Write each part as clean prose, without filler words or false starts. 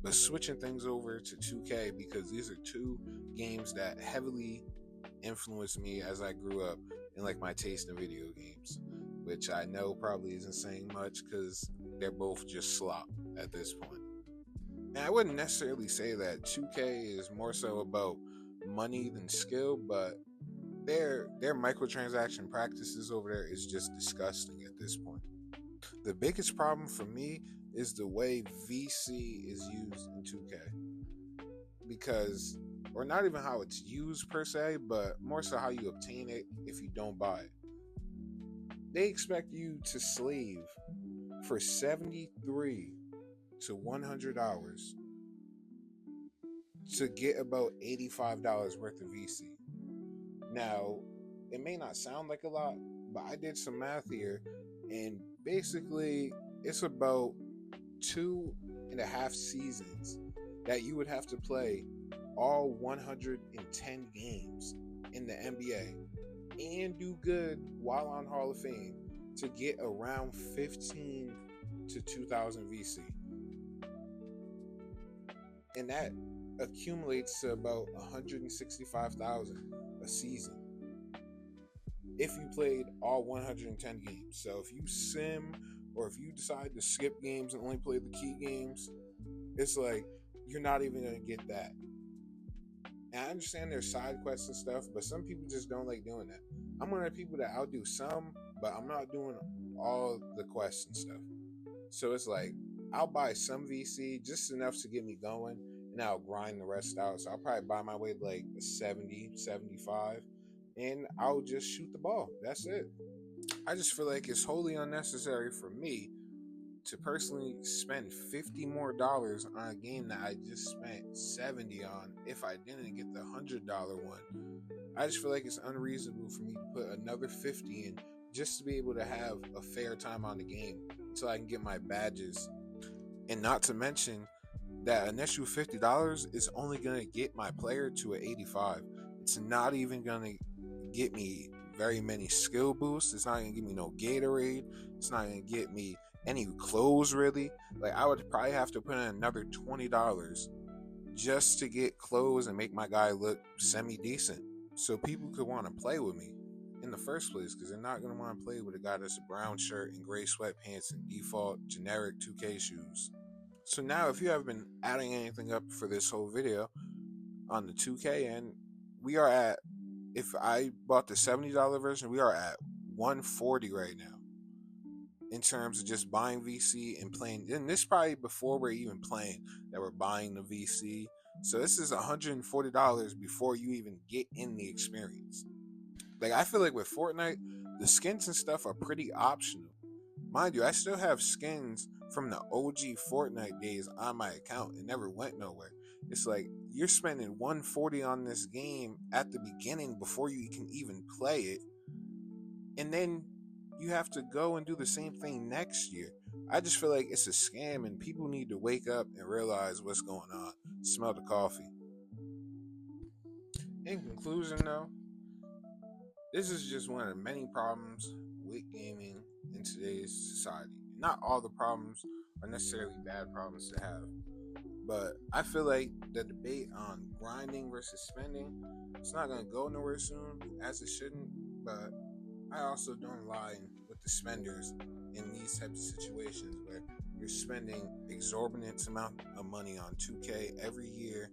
But switching things over to 2K, because these are two games that heavily influenced me as I grew up in like my taste in video games, which I know probably isn't saying much because they're both just slop at this point. And I wouldn't necessarily say that 2K is more so about money than skill, but their microtransaction practices over there is just disgusting at this point. The biggest problem for me is the way VC is used in 2K. Because, or not even how it's used per se, but more so how you obtain it if you don't buy it. They expect you to slave for 73 to 100 hours to get about $85 worth of VC. Now, it may not sound like a lot, but I did some math here, and basically, it's about 2.5 seasons that you would have to play all 110 games in the NBA and do good while on Hall of Fame to get around 15 to 2,000 VC. And that accumulates to about 165,000 a season if you played all 110 games. So if you sim, or if you decide to skip games and only play the key games, it's like you're not even going to get that. And I understand there's side quests and stuff, but some people just don't like doing that. I'm one of the people that I'll do some, but I'm not doing all the quests and stuff. So it's like I'll buy some VC, just enough to get me going, and I'll grind the rest out. So I'll probably buy my way like a 70, 75, and I'll just shoot the ball. That's it. I just feel like it's wholly unnecessary for me to personally spend $50 more on a game that I just spent 70 on if I didn't get the $100 one. I just feel like it's unreasonable for me to put another 50 in just to be able to have a fair time on the game until I can get my badges. And not to mention that initial $50 is only going to get my player to an 85. It's not even going to get me very many skill boosts. It's not going to give me no Gatorade. It's not going to get me any clothes, really. Like, I would probably have to put in another $20 just to get clothes and make my guy look semi-decent so people could want to play with me in the first place, because they're not going to want to play with a guy that's a brown shirt and gray sweatpants and default generic 2K shoes. So now, if you have been adding anything up for this whole video on the 2K end, we are at, if I bought the $70 version, we are at $140 right now in terms of just buying VC and playing. And this is probably before we're even playing that we're buying the VC. So this is $140 before you even get in the experience. Like, I feel like with Fortnite, the skins and stuff are pretty optional. Mind you, I still have skins from the OG Fortnite days on my account. It never went nowhere. It's like you're spending $140 on this game at the beginning before you can even play it. And then you have to go and do the same thing next year. I just feel like it's a scam, and people need to wake up and realize what's going on. Smell the coffee. In conclusion, though, this is just one of the many problems with gaming in today's society. Not all the problems are necessarily bad problems to have, but I feel like the debate on grinding versus spending, it's not going to go nowhere soon, as it shouldn't, but I also don't align with the spenders in these types of situations where you're spending exorbitant amount of money on 2K every year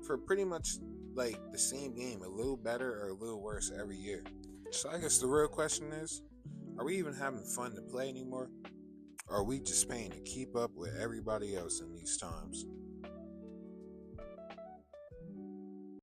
for pretty much like the same game, a little better or a little worse every year. So I guess the real question is, are we even having fun to play anymore? Or are we just paying to keep up with everybody else in these times?